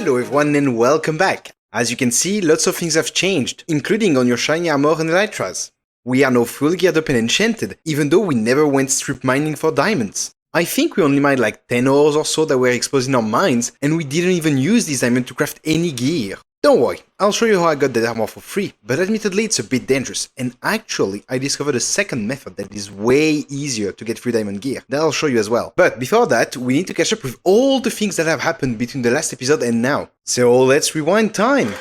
Hello everyone and welcome back. As you can see, lots of things have changed, including on your shiny armor and elytras. We are now full geared up and enchanted, even though we never went strip mining for diamonds. I think we only mined like 10 ores or so that were exposed in our mines, and we didn't even use these diamonds to craft any gear. Don't worry, I'll show you how I got that armor for free, but admittedly it's a bit dangerous, and actually I discovered a second method that is way easier to get free diamond gear, that I'll show you as well. But before that, we need to catch up with all the things that have happened between the last episode and now. So let's rewind time!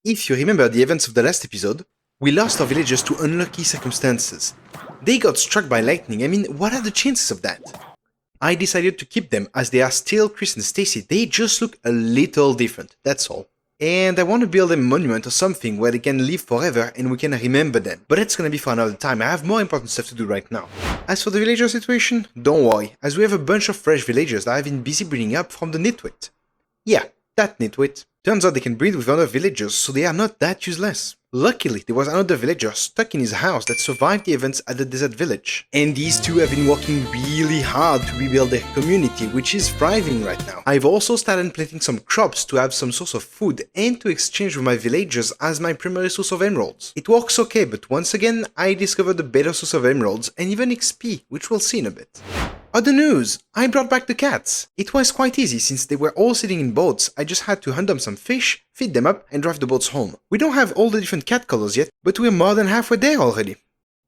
If you remember the events of the last episode, we lost our villagers to unlucky circumstances. They got struck by lightning. I mean, what are the chances of that? I decided to keep them as they are still Chris and Stacy. They just look a little different, that's all. And I want to build them a monument or something where they can live forever and we can remember them. But that's gonna be for another time, I have more important stuff to do right now. As for the villager situation, don't worry, as we have a bunch of fresh villagers that I've been busy breeding up from the nitwit. Yeah, that nitwit. Turns out they can breed with other villagers, so they are not that useless. Luckily, there was another villager stuck in his house that survived the events at the desert village. And these two have been working really hard to rebuild their community, which is thriving right now. I've also started planting some crops to have some source of food and to exchange with my villagers as my primary source of emeralds. It works okay, but once again, I discovered a better source of emeralds and even XP, which we'll see in a bit. Other news! I brought back the cats! It was quite easy since they were all sitting in boats. I just had to hunt them some fish, feed them up and drive the boats home. We don't have all the different cat colors yet, but we're more than halfway there already.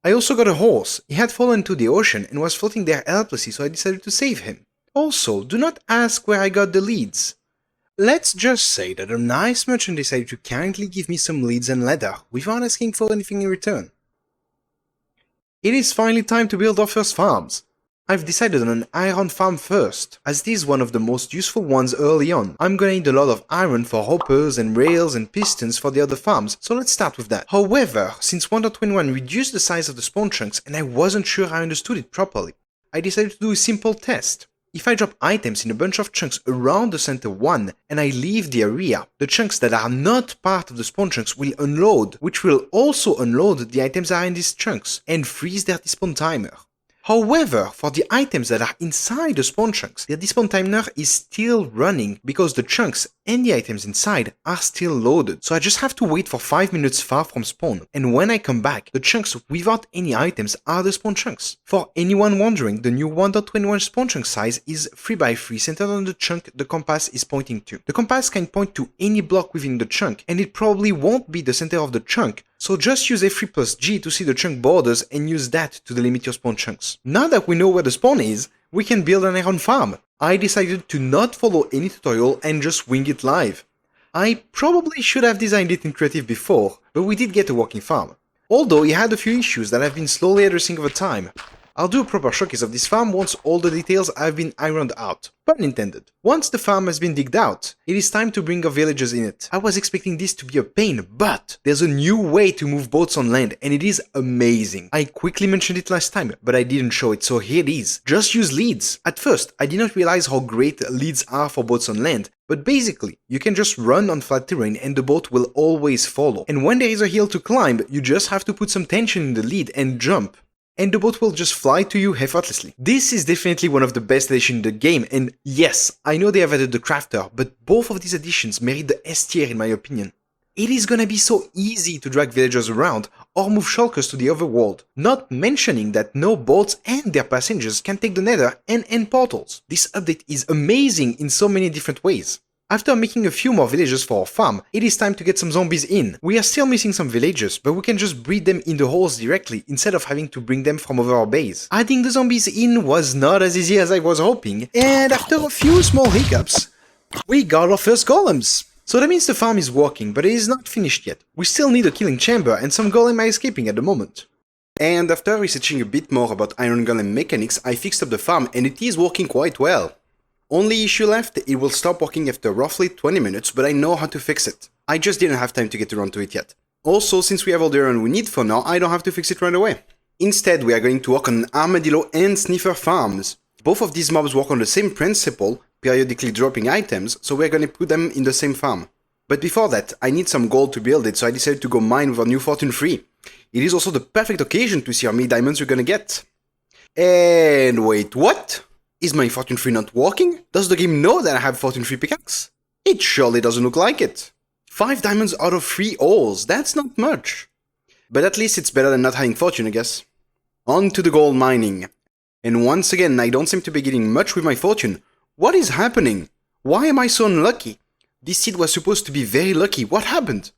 I also got a horse. He had fallen into the ocean and was floating there helplessly, so I decided to save him. Also, do not ask where I got the leads. Let's just say that a nice merchant decided to kindly give me some leads and leather without asking for anything in return. It is finally time to build our first farms. I've decided on an iron farm first, as it is one of the most useful ones early on. I'm gonna need a lot of iron for hoppers and rails and pistons for the other farms, so let's start with that. However, since 1.21 reduced the size of the spawn chunks and I wasn't sure I understood it properly, I decided to do a simple test. If I drop items in a bunch of chunks around the center one and I leave the area, the chunks that are not part of the spawn chunks will unload, which will also unload the items that are in these chunks and freeze their despawn timer. However, for the items that are inside the spawn chunks, their despawn timer is still running because the chunks and the items inside are still loaded. So I just have to wait for 5 minutes far from spawn, and when I come back, the chunks without any items are the spawn chunks. For anyone wondering, the new 1.21 spawn chunk size is 3x3 centered on the chunk the compass is pointing to. The compass can point to any block within the chunk, and it probably won't be the center of the chunk, so just use F3 plus G to see the chunk borders and use that to delimit your spawn chunks. Now that we know where the spawn is, we can build an iron farm. I decided to not follow any tutorial and just wing it live. I probably should have designed it in creative before, but we did get a working farm. Although it had a few issues that I've been slowly addressing over time. I'll do a proper showcase of this farm once all the details have been ironed out. Pun intended. Once the farm has been digged out, it is time to bring our villagers in it. I was expecting this to be a pain, but there's a new way to move boats on land and it is amazing. I quickly mentioned it last time, but I didn't show it, so here it is. Just use leads. At first, I did not realize how great leads are for boats on land, but basically, you can just run on flat terrain and the boat will always follow. And when there is a hill to climb, you just have to put some tension in the lead and jump. And the boat will just fly to you effortlessly. This is definitely one of the best additions in the game, and yes, I know they have added the crafter, but both of these additions merit the S tier in my opinion. It is gonna be so easy to drag villagers around or move shulkers to the overworld, not mentioning that no boats and their passengers can take the nether and end portals. This update is amazing in so many different ways. After making a few more villagers for our farm, it is time to get some zombies in. We are still missing some villagers, but we can just breed them in the holes directly instead of having to bring them from over our base. Adding the zombies in was not as easy as I was hoping, and after a few small hiccups, we got our first golems. So that means the farm is working, but it is not finished yet. We still need a killing chamber and some golem are escaping at the moment. And after researching a bit more about iron golem mechanics, I fixed up the farm and it is working quite well. Only issue left, it will stop working after roughly 20 minutes, but I know how to fix it. I just didn't have time to get around to it yet. Also, since we have all the iron we need for now, I don't have to fix it right away. Instead, we are going to work on Armadilo and Sniffer farms. Both of these mobs work on the same principle, periodically dropping items, so we're going to put them in the same farm. But before that, I need some gold to build it, so I decided to go mine with our new Fortune 3. It is also the perfect occasion to see how many diamonds we're gonna get. And wait, what? Is my Fortune 3 not working? Does the game know that I have Fortune 3 pickaxe? It surely doesn't look like it. 5 diamonds out of 3 ores, that's not much. But at least it's better than not having fortune, I guess. On to the gold mining. And once again, I don't seem to be getting much with my fortune. What is happening? Why am I so unlucky? This seed was supposed to be very lucky, what happened?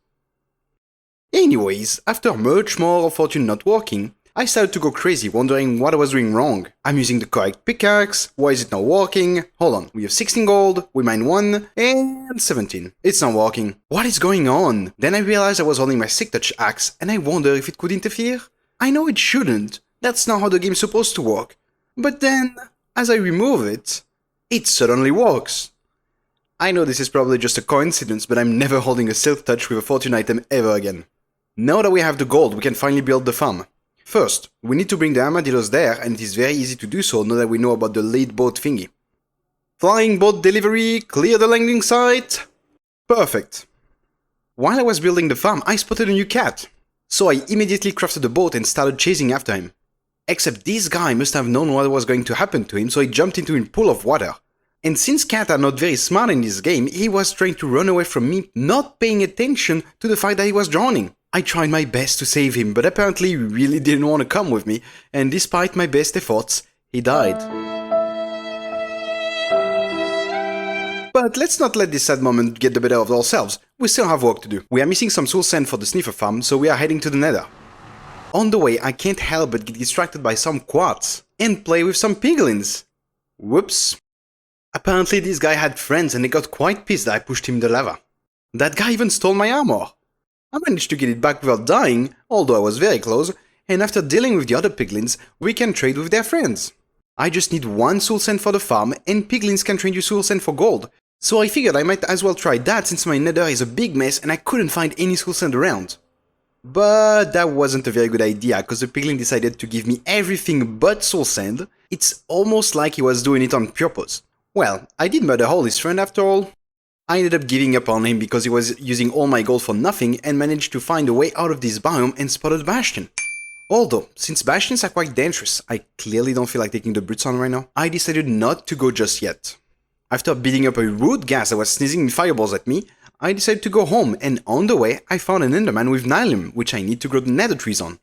Anyways, after much more of fortune not working, I started to go crazy wondering what I was doing wrong. I'm using the correct pickaxe, why is it not working? Hold on, we have 16 gold, we mine 1, and 17. It's not working. What is going on? Then I realized I was holding my Sick Touch axe and I wonder if it could interfere? I know it shouldn't, that's not how the game's supposed to work. But then, as I remove it, it suddenly works. I know this is probably just a coincidence, but I'm never holding a Silk Touch with a fortune item ever again. Now that we have the gold, we can finally build the farm. First, we need to bring the armadillos there, and it is very easy to do so now that we know about the lead boat thingy. Flying boat delivery, clear the landing site. Perfect. While I was building the farm, I spotted a new cat. So I immediately crafted a boat and started chasing after him. Except this guy must have known what was going to happen to him, so he jumped into a pool of water. And since cats are not very smart in this game, he was trying to run away from me, not paying attention to the fact that he was drowning. I tried my best to save him, but apparently he really didn't want to come with me, and despite my best efforts, he died. But let's not let this sad moment get the better of ourselves, we still have work to do. We are missing some SoulSand for the Sniffer farm, so we are heading to the Nether. On the way, I can't help but get distracted by some quartz, and play with some piglins. Whoops. Apparently this guy had friends and they got quite pissed that I pushed him in the lava. That guy even stole my armor. I managed to get it back without dying, although I was very close, and after dealing with the other piglins, we can trade with their friends. I just need 1 SoulSand for the farm, and piglins can trade you SoulSand for gold, so I figured I might as well try that since my nether is a big mess and I couldn't find any SoulSand around. But that wasn't a very good idea, cause the piglin decided to give me everything but SoulSand. It's almost like he was doing it on purpose. Well, I did murder all his friend after all. I ended up giving up on him because he was using all my gold for nothing and managed to find a way out of this biome and spotted Bastion. Although, since Bastions are quite dangerous, I clearly don't feel like taking the brutes on right now, I decided not to go just yet. After beating up a rude gas that was sneezing fireballs at me, I decided to go home, and on the way I found an enderman with Nylum, which I need to grow the nether trees on.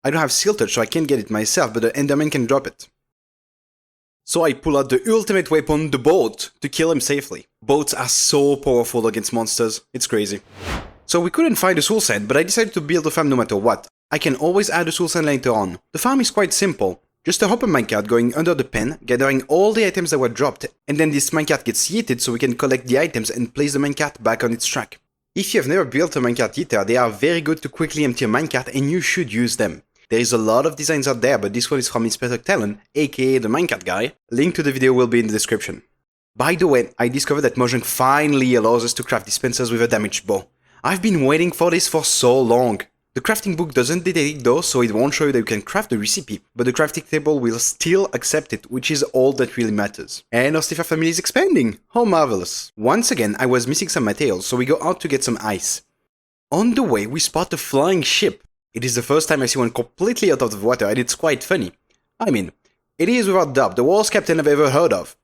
I don't have Seal Touch so I can't get it myself, but the enderman can drop it. So I pull out the ultimate weapon, the boat, to kill him safely. Boats are so powerful against monsters, it's crazy. So we couldn't find a SoulSand, but I decided to build a farm no matter what. I can always add a SoulSand later on. The farm is quite simple. Just a hopper minecart going under the pen, gathering all the items that were dropped, and then this minecart gets yeeted so we can collect the items and place the minecart back on its track. If you have never built a minecart yeeter, they are very good to quickly empty a minecart and you should use them. There is a lot of designs out there, but this one is from Inspector Talon, aka the minecart guy. Link to the video will be in the description. By the way, I discovered that Mojang finally allows us to craft dispensers with a damaged bow. I've been waiting for this for so long. The crafting book doesn't detect it though, so it won't show you that you can craft the recipe, but the crafting table will still accept it, which is all that really matters. And our Sniffer family is expanding! How marvelous! Once again, I was missing some materials, so we go out to get some ice. On the way, we spot a flying ship. It is the first time I see one completely out of the water, and it's quite funny. I mean, it is without doubt the worst captain I've ever heard of.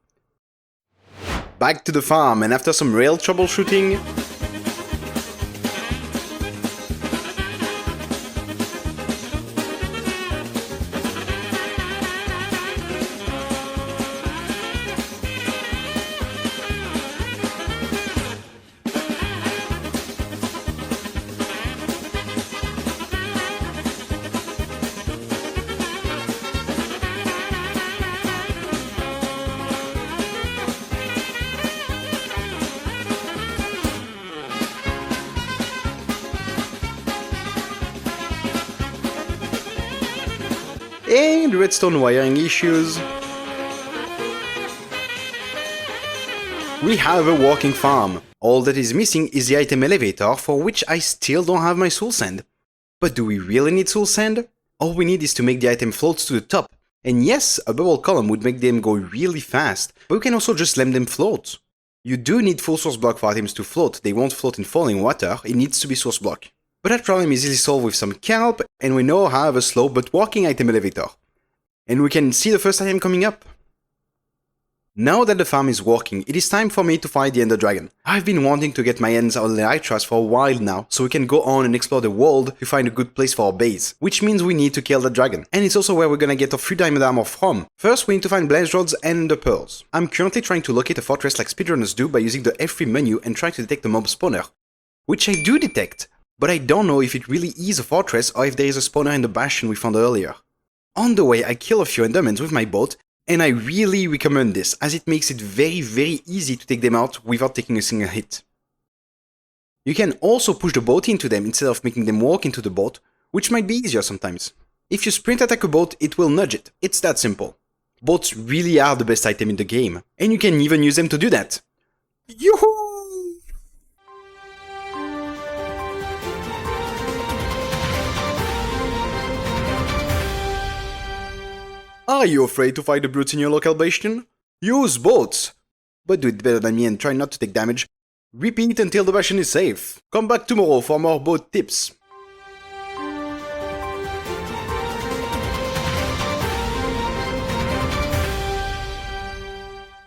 Back to the farm, and after some real troubleshooting, and redstone wiring issues. We have a working farm. All that is missing is the item elevator, for which I still don't have my SoulSand. But do we really need SoulSand? All we need is to make the item float to the top. And yes, a bubble column would make them go really fast, but we can also just let them float. You do need full source block for items to float, they won't float in falling water, it needs to be source block. But that problem is easily solved with some kelp, and we now have a slow but working item elevator. And we can see the first item coming up. Now that the farm is working, it is time for me to fight the Ender Dragon. I've been wanting to get my hands on the elytras for a while now, so we can go on and explore the world to find a good place for our base. Which means we need to kill the dragon. And it's also where we're gonna get our 3 diamond armor from. First, we need to find blaze rods and the pearls. I'm currently trying to locate a fortress like speedrunners do by using the F3 menu and trying to detect the mob spawner. Which I do detect, but I don't know if it really is a fortress or if there is a spawner in the bastion we found earlier. On the way, I kill a few endermans with my boat, and I really recommend this, as it makes it very easy to take them out without taking a single hit. You can also push the boat into them instead of making them walk into the boat, which might be easier sometimes. If you sprint attack a boat, it will nudge it. It's that simple. Boats really are the best item in the game, and you can even use them to do that. Yoo-hoo! Are you afraid to fight the brutes in your local bastion? Use boats! But do it better than me and try not to take damage. Repeat until the bastion is safe. Come back tomorrow for more boat tips.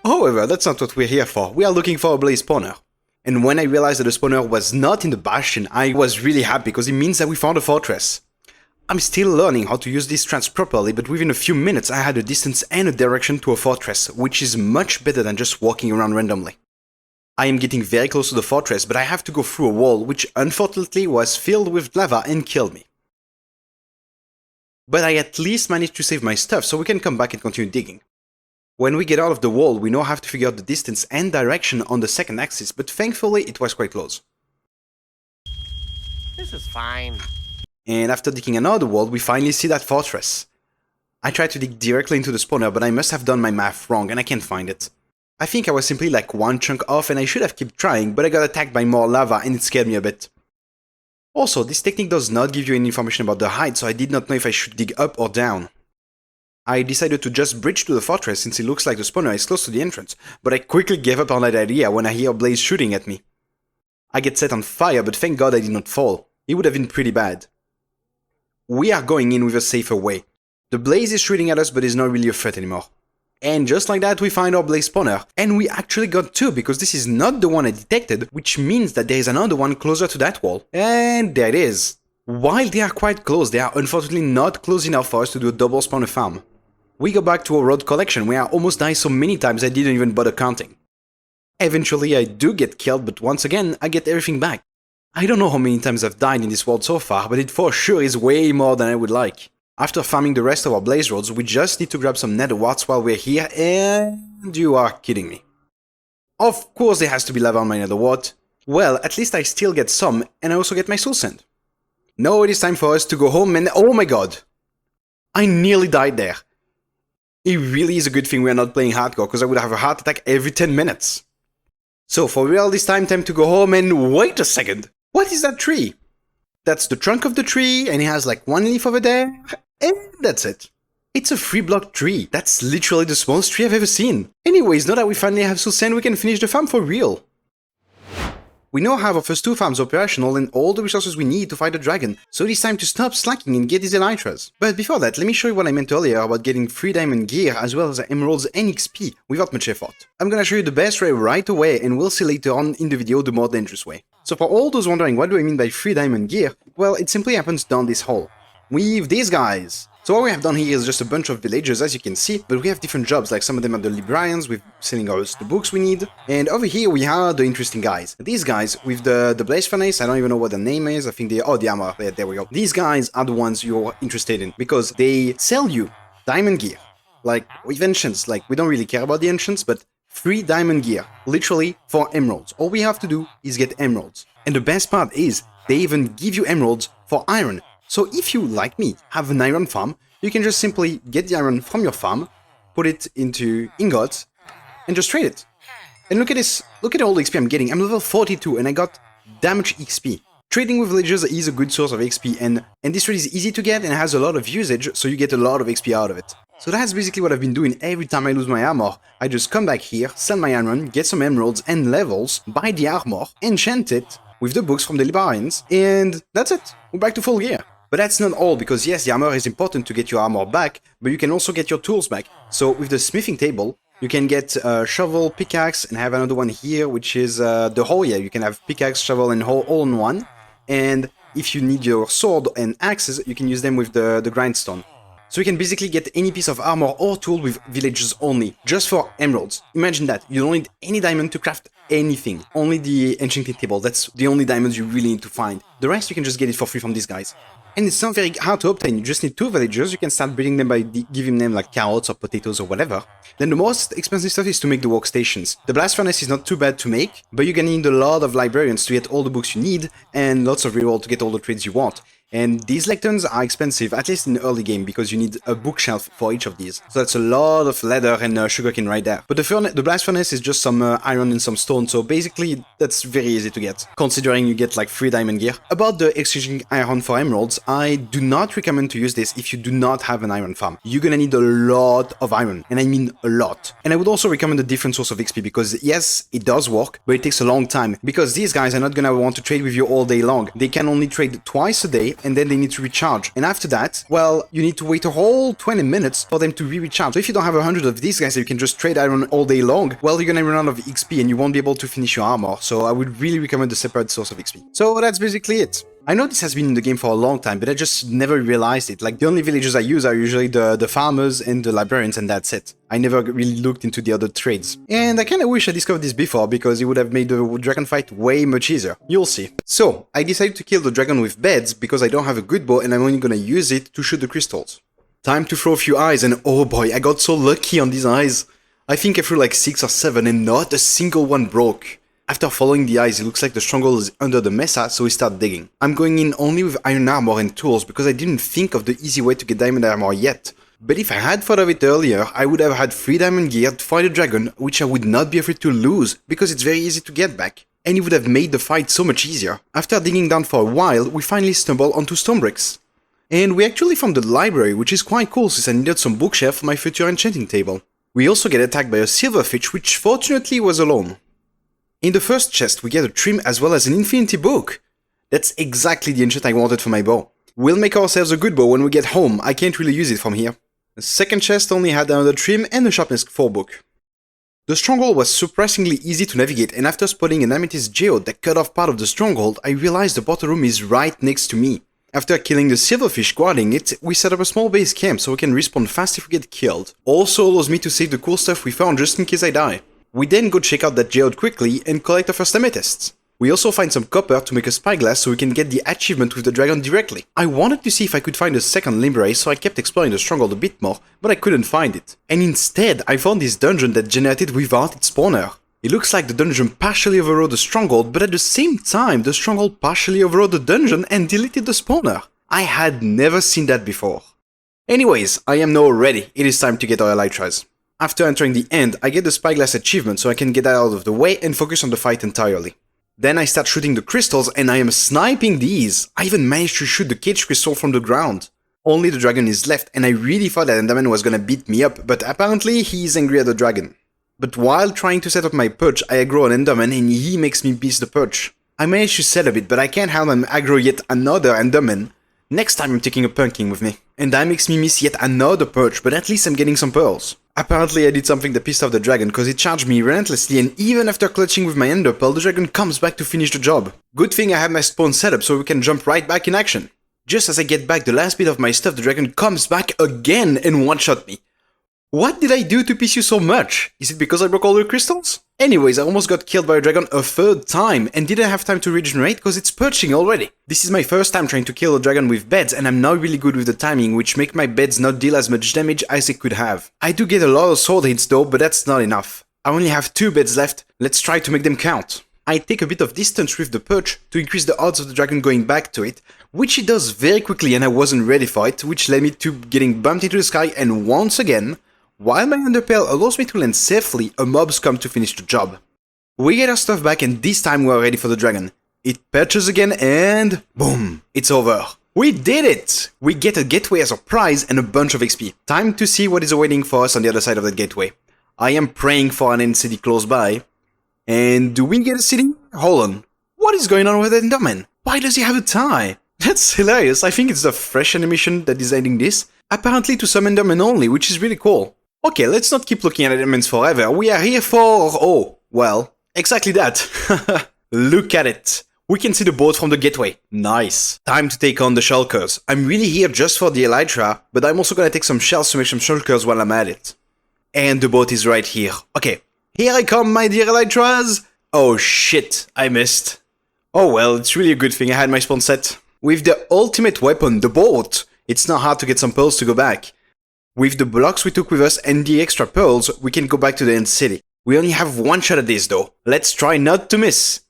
However, that's not what we're here for. We are looking for a blaze spawner. And when I realized that the spawner was not in the bastion, I was really happy because it means that we found a fortress. I'm still learning how to use these strats properly, but within a few minutes I had a distance and a direction to a fortress, which is much better than just walking around randomly. I am getting very close to the fortress, but I have to go through a wall, which unfortunately was filled with lava and killed me. But I at least managed to save my stuff, so we can come back and continue digging. When we get out of the wall, we now have to figure out the distance and direction on the second axis, but thankfully it was quite close. This is fine. And after digging another wall, we finally see that fortress. I tried to dig directly into the spawner, but I must have done my math wrong and I can't find it. I think I was simply like one chunk off and I should have kept trying, but I got attacked by more lava and it scared me a bit. Also, this technique does not give you any information about the height, so I did not know if I should dig up or down. I decided to just bridge to the fortress since it looks like the spawner is close to the entrance, but I quickly gave up on that idea when I hear a blaze shooting at me. I get set on fire, but thank God I did not fall. It would have been pretty bad. We are going in with a safer way. The blaze is shooting at us, but is not really a threat anymore. And just like that, we find our blaze spawner. And we actually got 2, because this is not the one I detected, which means that there is another one closer to that wall. And there it is. While they are quite close, they are unfortunately not close enough for us to do a double spawner farm. We go back to our road collection, where I almost died so many times I didn't even bother counting. Eventually I do get killed, but once again, I get everything back. I don't know how many times I've died in this world so far, but it for sure is way more than I would like. After farming the rest of our blaze rods, we just need to grab some nether warts while we're here, and you are kidding me. Of course there has to be lava on my nether wart. Well, at least I still get some, and I also get my SoulSand. Now it is time for us to go home and oh my god! I nearly died there. It really is a good thing we are not playing hardcore, because I would have a heart attack every 10 minutes. So for real this time to go home and wait a second! What is that tree? That's the trunk of the tree, and it has like one leaf over there, and that's it. It's a 3-block tree. That's literally the smallest tree I've ever seen. Anyways, now that we finally have SoulSand, we can finish the farm for real. We now have our first 2 farms operational and all the resources we need to fight the dragon, so it is time to stop slacking and get these elytras. But before that, let me show you what I meant earlier about getting 3 diamond gear as well as emeralds and XP without much effort. I'm gonna show you the best way right away, and we'll see later on in the video the more dangerous way. So for all those wondering what do I mean by 3 diamond gear, well, it simply happens down this hole. With these guys. So what we have done here is just a bunch of villagers, as you can see, but we have different jobs, like some of them are the librarians with selling us the books we need, and over here we have the interesting guys. These guys with the blaze furnace, I don't even know what the name is, I think they, oh, the armor, there we go. These guys are the ones you're interested in, because they sell you diamond gear. Like, with ancients, like, we don't really care about the ancients, but 3 diamond gear, literally for emeralds. All we have to do is get emeralds. And the best part is, they even give you emeralds for iron. So if you, like me, have an iron farm, you can just simply get the iron from your farm, put it into ingots, and just trade it. And look at this, look at all the XP I'm getting. I'm level 42 and I got damage XP. Trading with villagers is a good source of XP, and this trade is easy to get and has a lot of usage, so you get a lot of XP out of it. So that's basically what I've been doing every time I lose my armor. I just come back here, sell my iron, get some emeralds and levels, buy the armor, enchant it with the books from the librarians, and that's it. We're back to full gear. But that's not all, because yes, the armor is important to get your armor back, but you can also get your tools back. So with the smithing table, You can get shovel, pickaxe, and have another one here, which is the hoe. Yeah, you can have pickaxe, shovel, and hoe all in one. And if you need your sword and axes, you can use them with the grindstone. So you can basically get any piece of armor or tool with villagers only, just for emeralds. Imagine that, you don't need any diamond to craft anything, only the enchanting table, that's the only diamonds you really need to find. The rest you can just get it for free from these guys. And it's not very hard to obtain, you just need 2 villagers, you can start breeding them by giving them like carrots or potatoes or whatever. Then the most expensive stuff is to make the workstations. The blast furnace is not too bad to make, but you're gonna need a lot of librarians to get all the books you need, and lots of reroll to get all the trades you want. And these lecterns are expensive, at least in the early game, because you need a bookshelf for each of these. So that's a lot of leather and sugarcane right there. But the blast furnace is just some iron and some stone, so basically that's very easy to get, considering you get like 3 diamond gear. About the exchanging iron for emeralds, I do not recommend to use this if you do not have an iron farm. You're gonna need a lot of iron, and I mean a lot. And I would also recommend a different source of XP, because yes, it does work, but it takes a long time, because these guys are not gonna want to trade with you all day long. They can only trade twice a day, and then they need to recharge. And after that, well, you need to wait a whole 20 minutes for them to recharge. So if you don't have 100 of these guys that you can just trade iron all day long, well, you're gonna run out of XP and you won't be able to finish your armor. So I would really recommend a separate source of XP. So that's basically it. I know this has been in the game for a long time, but I just never realized it. Like, the only villagers I use are usually the farmers and the librarians, and that's it. I never really looked into the other trades. And I kinda wish I discovered this before, because it would have made the dragon fight way much easier. You'll see. So, I decided to kill the dragon with beds, because I don't have a good bow and I'm only gonna use it to shoot the crystals. Time to throw a few eyes, and oh boy, I got so lucky on these eyes. I think I threw like 6 or 7 and not a single one broke. After following the eyes, it looks like the stronghold is under the mesa, so we start digging. I'm going in only with iron armor and tools because I didn't think of the easy way to get diamond armor yet. But if I had thought of it earlier, I would have had 3 diamond gear to fight a dragon, which I would not be afraid to lose, because it's very easy to get back. And it would have made the fight so much easier. After digging down for a while, we finally stumble onto stone bricks. And we actually found the library, which is quite cool since I needed some bookshelf for my future enchanting table. We also get attacked by a silverfish, which fortunately was alone. In the first chest, we get a trim as well as an infinity book. That's exactly the enchant I wanted for my bow. We'll make ourselves a good bow when we get home, I can't really use it from here. The second chest only had another trim and a sharpness 4 book. The stronghold was surprisingly easy to navigate, and after spotting an amethyst geode that cut off part of the stronghold, I realized the portal room is right next to me. After killing the silverfish guarding it, we set up a small base camp so we can respawn fast if we get killed. Also allows me to save the cool stuff we found just in case I die. We then go check out that geode quickly and collect our first amethysts. We also find some copper to make a spyglass so we can get the achievement with the dragon directly. I wanted to see if I could find a second limb so I kept exploring the stronghold a bit more, but I couldn't find it. And instead, I found this dungeon that generated without its spawner. It looks like the dungeon partially overrode the stronghold, but at the same time, the stronghold partially overrode the dungeon and deleted the spawner. I had never seen that before. Anyways, I am now ready. It is time to get our elytras. After entering the end, I get the spyglass achievement so I can get that out of the way and focus on the fight entirely. Then I start shooting the crystals and I am sniping these. I even managed to shoot the cage crystal from the ground. Only the dragon is left and I really thought that Enderman was gonna beat me up, but apparently he is angry at the dragon. But while trying to set up my perch, I aggro an Enderman and he makes me miss the perch. I managed to set up it, but I can't have him aggro yet another Enderman. Next time I'm taking a pumpkin with me. And that makes me miss yet another perch, but at least I'm getting some pearls. Apparently I did something that pissed off the dragon, cause it charged me relentlessly and even after clutching with my ender pearl, the dragon comes back to finish the job. Good thing I have my spawn set up so we can jump right back in action. Just as I get back the last bit of my stuff, the dragon comes back again and one-shot me. What did I do to piss you so much? Is it because I broke all the crystals? Anyways, I almost got killed by a dragon a 3rd time and didn't have time to regenerate cause it's perching already. This is my first time trying to kill a dragon with beds and I'm not really good with the timing, which make my beds not deal as much damage as they could have. I do get a lot of sword hits though, but that's not enough. I only have 2 beds left, let's try to make them count. I take a bit of distance with the perch to increase the odds of the dragon going back to it, which it does very quickly and I wasn't ready for it, which led me to getting bumped into the sky and once again, while my underpearl allows me to land safely, a mobs come to finish the job. We get our stuff back and this time we are ready for the dragon. It perches again and boom, it's over. We did it! We get a gateway as a prize and a bunch of XP. Time to see what is awaiting for us on the other side of that gateway. I am praying for an end city close by. And do we get a city? Hold on. What is going on with that Enderman? Why does he have a tie? That's hilarious. I think it's the fresh animation that is ending this. Apparently to some Endermen only, which is really cool. Okay, let's not keep looking at elements forever. We are here for... oh, well, exactly that. Look at it. We can see the boat from the gateway. Nice. Time to take on the shulkers. I'm really here just for the elytra, but I'm also gonna take some shells to make some shulkers while I'm at it. And the boat is right here. Okay, here I come, my dear elytras. Oh shit, I missed. Oh well, it's really a good thing I had my spawn set. With the ultimate weapon, the boat, it's not hard to get some pearls to go back. With the blocks we took with us and the extra pearls, we can go back to the end city. We only have one shot at this though. Let's try not to miss.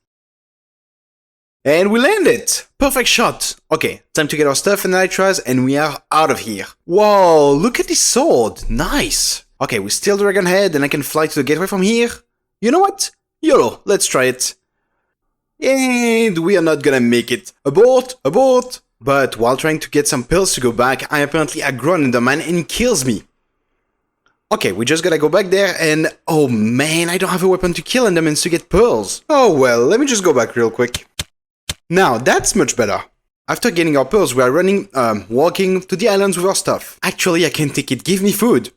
And we landed! Perfect shot! Okay, time to get our stuff and elytras and we are out of here. Whoa, look at this sword! Nice! Okay, we steal the dragon head and I can fly to the gateway from here. You know what? YOLO, let's try it. And we are not gonna make it. Abort! Abort! But while trying to get some pills to go back, I apparently aggro an enderman and he kills me. Okay, we just gotta go back there and... oh man, I don't have a weapon to kill endermans to get pearls. Oh well, let me just go back real quick. Now, that's much better. After getting our pearls, we are walking to the islands with our stuff. Actually, I can take it, give me food.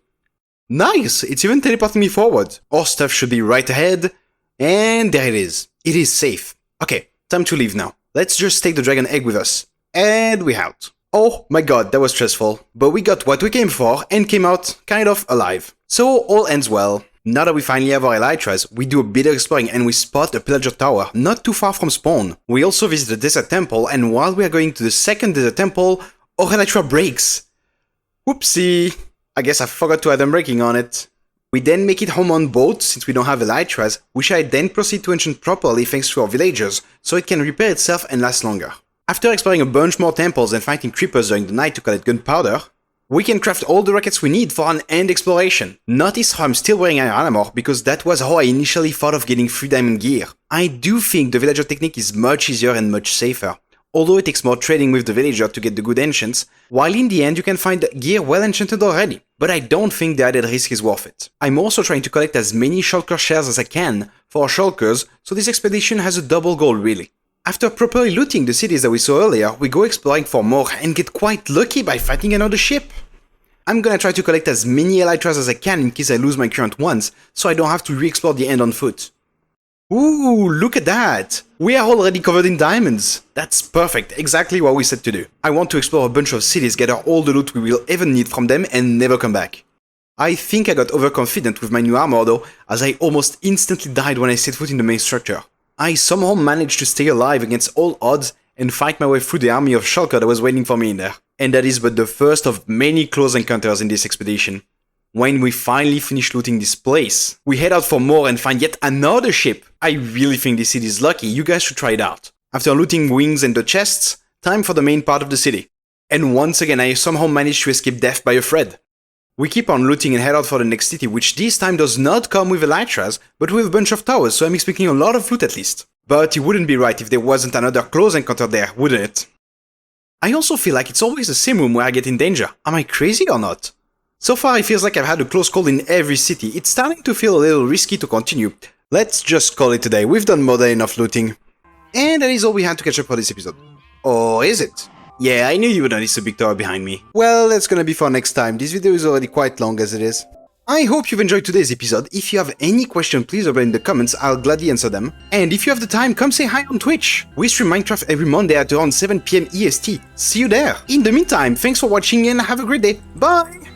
Nice, it's even teleporting me forward. Our stuff should be right ahead. And there it is. It is safe. Okay, time to leave now. Let's just take the dragon egg with us. And we're out. Oh my god, that was stressful. But we got what we came for and came out kind of alive. So all ends well. Now that we finally have our elytras, we do a bit of exploring and we spot a pillager tower not too far from spawn. We also visit the desert temple and while we are going to the second desert temple, our elytra breaks. Whoopsie. I guess I forgot to add them breaking on it. We then make it home on boat since we don't have elytras, which I then proceed to enchant properly thanks to our villagers, so it can repair itself and last longer. After exploring a bunch more temples and fighting creepers during the night to collect gunpowder, we can craft all the rockets we need for an end exploration. Notice how I'm still wearing iron armor because that was how I initially thought of getting free diamond gear. I do think the villager technique is much easier and much safer, although it takes more trading with the villager to get the good enchants, while in the end you can find gear well enchanted already. But I don't think the added risk is worth it. I'm also trying to collect as many shulker shells as I can for our shulkers, so this expedition has a double goal really. After properly looting the cities that we saw earlier, we go exploring for more and get quite lucky by fighting another ship. I'm gonna try to collect as many elytras as I can in case I lose my current ones, so I don't have to re-explore the end on foot. Ooh, look at that! We are already covered in diamonds! That's perfect, exactly what we said to do. I want to explore a bunch of cities, gather all the loot we will ever need from them and never come back. I think I got overconfident with my new armor though, as I almost instantly died when I set foot in the main structure. I somehow managed to stay alive against all odds and fight my way through the army of shulker that was waiting for me in there. And that is but the first of many close encounters in this expedition. When we finally finish looting this place, we head out for more and find yet another ship. I really think this city is lucky, you guys should try it out. After looting wings and the chests, time for the main part of the city. And once again I somehow managed to escape death by a thread. We keep on looting and head out for the next city, which this time does not come with elytras, but with a bunch of towers, so I'm expecting a lot of loot at least. But it wouldn't be right if there wasn't another close encounter there, wouldn't it? I also feel like it's always the same room where I get in danger. Am I crazy or not? So far it feels like I've had a close call in every city. It's starting to feel a little risky to continue. Let's just call it today. We've done more than enough looting. And that is all we had to catch up for this episode. Or is it? Yeah, I knew you would notice a big tower behind me. Well, that's gonna be for next time. This video is already quite long as it is. I hope you've enjoyed today's episode. If you have any question, please drop it in the comments, I'll gladly answer them. And if you have the time, come say hi on Twitch. We stream Minecraft every Monday at around 7 PM EST. See you there. In the meantime, thanks for watching and have a great day. Bye!